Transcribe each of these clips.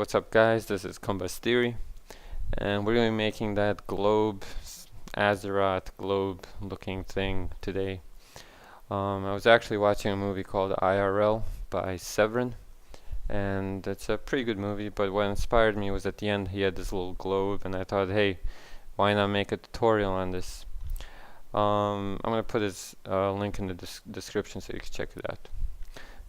what's up guys, this is combustheory, and we're going to be making that globe, Azeroth globe looking thing today. I was actually watching a movie called IRL by Sevrin, and it's a pretty good movie, but what inspired me was at the end he had this little globe, and I thought, hey, why not make a tutorial on this? I'm going to put his link in the description so you can check it out.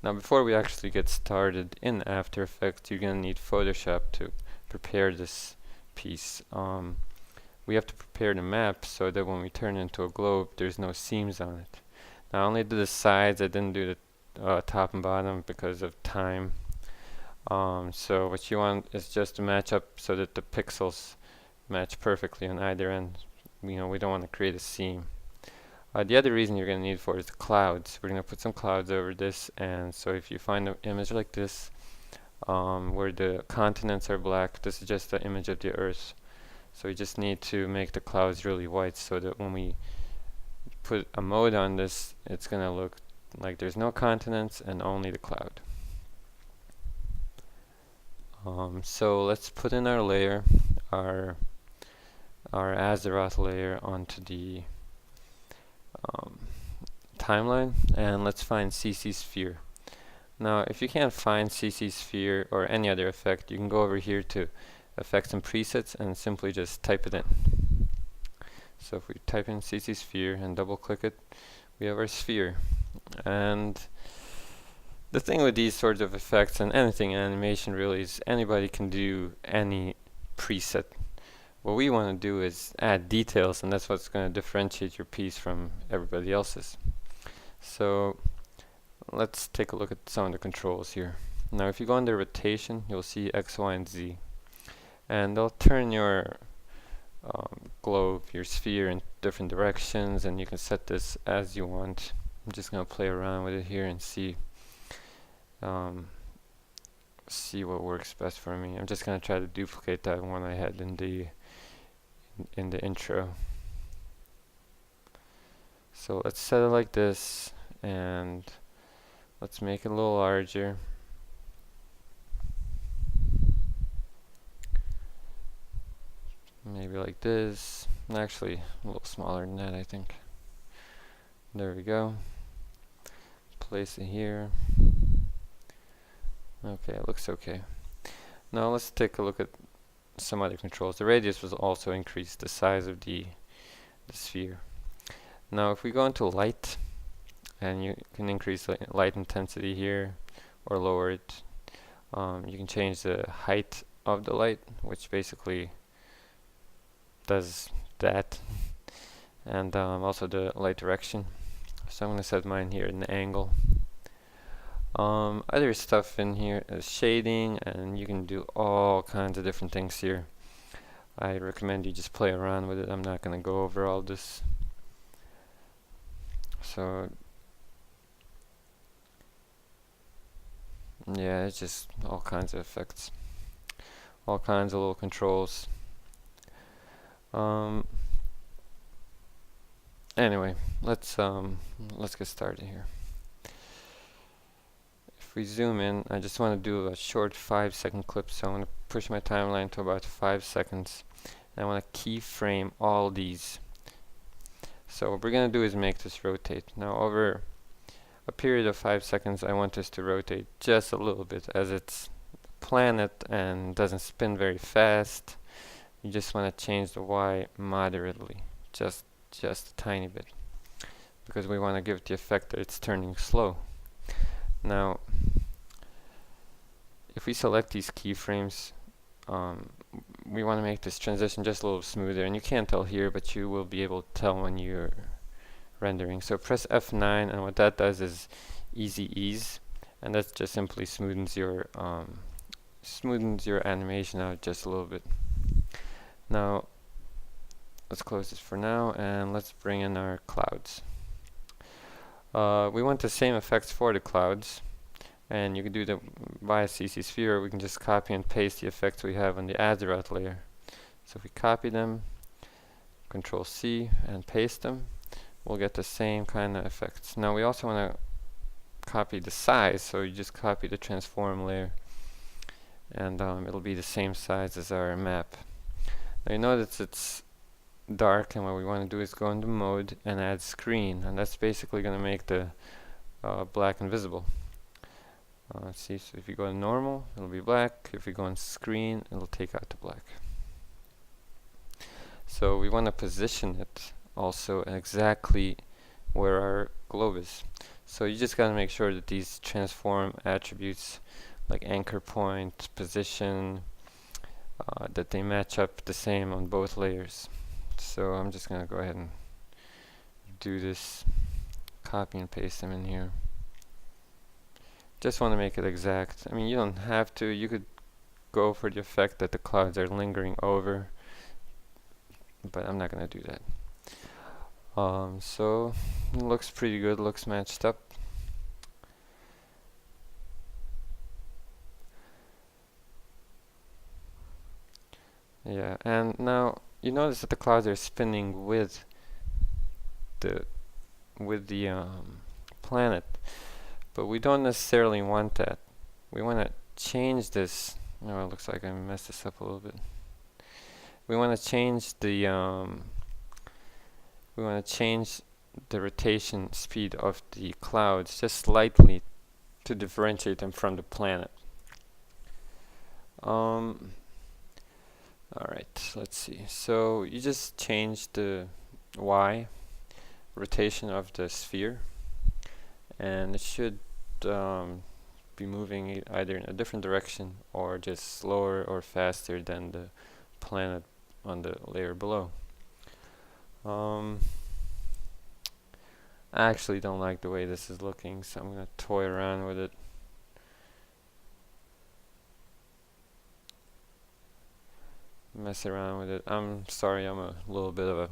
Now before we actually get started in After Effects, you're going to need Photoshop to prepare this piece. We have to prepare the map so that when we turn it into a globe, there's no seams on it. Now I only did the sides, I didn't do the top and bottom because of time. So what you want is just to match up so that the pixels match perfectly on either end. We don't want to create a seam. The other reason you're going to need for is the clouds. We're going to put some clouds over this, and so if you find an image like this, where the continents are black, this is just the image of the Earth. So you just need to make the clouds really white so that when we put a mode on this, it's going to look like there's no continents and only the cloud. So let's put in our layer, our Azeroth layer onto the timeline, and let's find CC Sphere. Now if you can't find CC Sphere or any other effect, you can go over here to Effects and Presets and simply just type it in. So if we type in CC Sphere and double click it, we have our sphere. And the thing with these sorts of effects and anything in animation really is anybody can do any preset. What we want to do is add details, and that's what's going to differentiate your piece from everybody else's. So let's take a look at some of the controls here. Now if you go under rotation, you'll see X, Y, and Z, and they'll turn your globe, your sphere, in different directions, and you can set this as you want. I'm just going to play around with it here and see what works best for me. I'm just going to try to duplicate that one I had in the intro. So let's set it like this, and let's make it a little larger. Maybe like this. Actually, a little smaller than that, I think. There we go. Place it here. Okay, it looks okay. Now let's take a look at some other controls. The radius was also increased, the size of the sphere. Now if we go into light, and you can increase light intensity here or lower it. You can change the height of the light, which basically does that, and also the light direction. So I'm going to set mine here in the angle. Other stuff in here is shading, and you can do all kinds of different things here. I recommend you just play around with it. I'm not going to go over all this. So yeah, it's just all kinds of effects, all kinds of little controls. Anyway, let's get started here. If we zoom in, I just want to do a short 5-second clip, so I'm going to push my timeline to about 5 seconds, and I want to keyframe all these. So what we're going to do is make this rotate. Now over a period of 5 seconds, I want this to rotate just a little bit, as it's a planet and doesn't spin very fast. You just want to change the Y moderately, just a tiny bit, because we want to give it the effect that it's turning slow. Now if we select these keyframes, we want to make this transition just a little smoother, and you can't tell here, but you will be able to tell when you're rendering. So press F9, and what that does is easy ease, and that just simply smoothens your animation out just a little bit. Now let's close this for now, and let's bring in our clouds. We want the same effects for the clouds, and you can do that via CC Sphere, or we can just copy and paste the effects we have on the Azeroth layer. So if we copy them, Control C, and paste them, we'll get the same kind of effects. Now we also want to copy the size, so you just copy the transform layer and it'll be the same size as our map. Now you notice it's dark, and what we want to do is go into mode and add screen, and that's basically going to make the black invisible. Let's see, so if you go to normal, it'll be black. If you go on screen, it'll take out the black. So we want to position it also exactly where our globe is. So you just got to make sure that these transform attributes like anchor point, position, that they match up the same on both layers. So I'm just going to go ahead and do this, copy and paste them in here. Just want to make it exact. I mean, you don't have to. You could go for the effect that the clouds are lingering over, but I'm not going to do that. So it looks pretty good, looks matched up. Yeah, and now you notice that the clouds are spinning with the planet, but we don't necessarily want that. We want to change this. Oh, it looks like I messed this up a little bit. We want to change the rotation speed of the clouds just slightly to differentiate them from the planet. Alright, let's see. So you just change the Y rotation of the sphere, and it should be moving either in a different direction or just slower or faster than the planet on the layer below. I actually don't like the way this is looking, so I'm going to toy around with it. Mess around with it. I'm sorry, I'm a little bit of a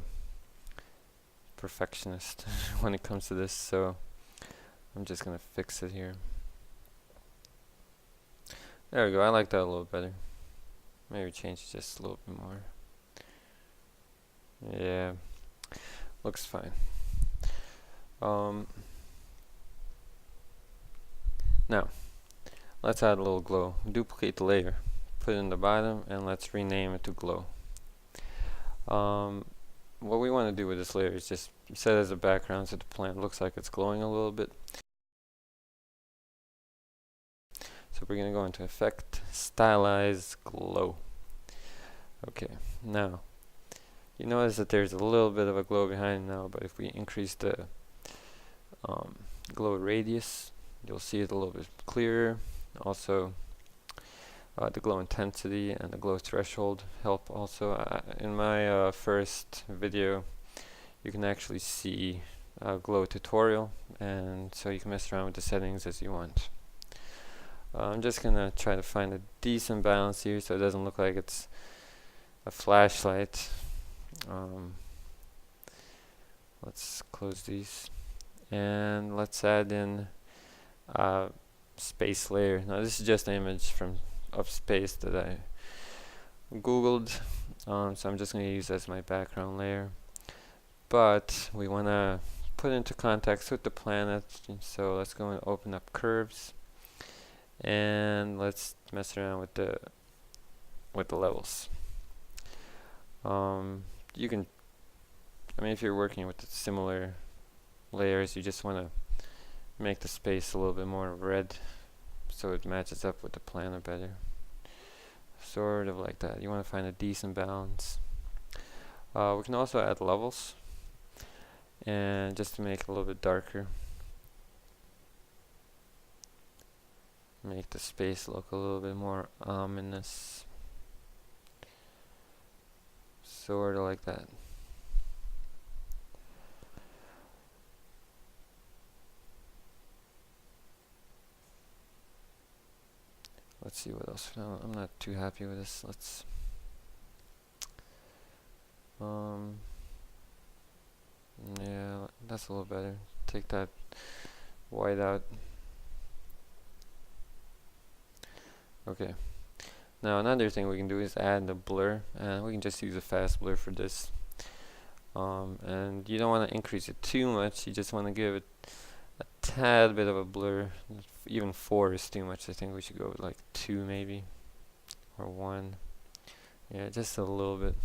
perfectionist when it comes to this, so I'm just going to fix it here. There we go. I like that a little better. Maybe change it just a little bit more. Yeah, looks fine. Now, let's add a little glow. Duplicate the layer, put it in the bottom, and let's rename it to glow. What we want to do with this layer is just set it as a background so the plant looks like it's glowing a little bit. So we're going to go into Effect, Stylize, Glow. Okay, now you notice that there's a little bit of a glow behind now, but if we increase the glow radius, you'll see it a little bit clearer. Also, the glow intensity and the glow threshold help also. In my first video, you can actually see a glow tutorial, and so you can mess around with the settings as you want. I'm just gonna try to find a decent balance here so it doesn't look like it's a flashlight. Let's close these, and let's add in a space layer. Now this is just an image of space that I googled, so I'm just going to use as my background layer, but we want to put into context with the planet, so let's go and open up curves, and let's mess around with the levels. You can, I mean, if you're working with similar layers, you just want to make the space a little bit more red so it matches up with the planet better. Sort of like that. You want to find a decent balance. We can also add levels, and just to make it a little bit darker, make the space look a little bit more ominous. Sort of like that. Let's see what else. No, I'm not too happy with this. Let's yeah, that's a little better. Take that white out. Okay. Now another thing we can do is add the blur, and we can just use a fast blur for this. And you don't want to increase it too much. You just want to give it a tad bit of a blur. Even 4 is too much. I think we should go with like 2 maybe. or 1. Yeah, just a little bit.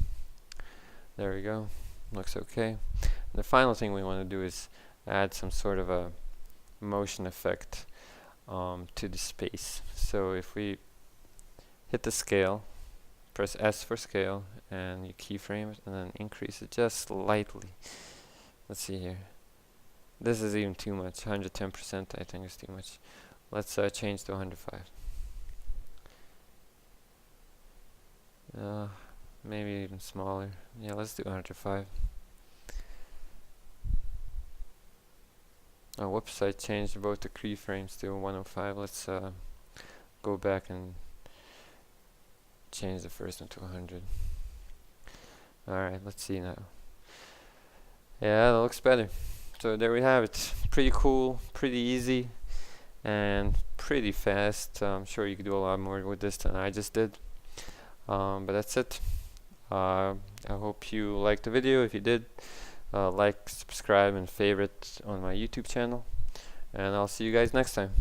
There we go. Looks okay. And the final thing we want to do is add some sort of a motion effect to the space. So if we hit the scale, press S for scale, and you keyframe it, and then increase it just slightly. Let's see here. This is even too much. 110% I think is too much. Let's change to 105. Maybe even smaller. Yeah, let's do 105. Oh, whoops, I changed both the keyframes to 105. Let's go back and change the first one to 100. Alright, let's see now. Yeah, that looks better. So there we have it. Pretty cool, pretty easy, and pretty fast. I'm sure you could do a lot more with this than I just did. But that's it. I hope you liked the video. If you did, like, subscribe, and favorite on my YouTube channel. And I'll see you guys next time.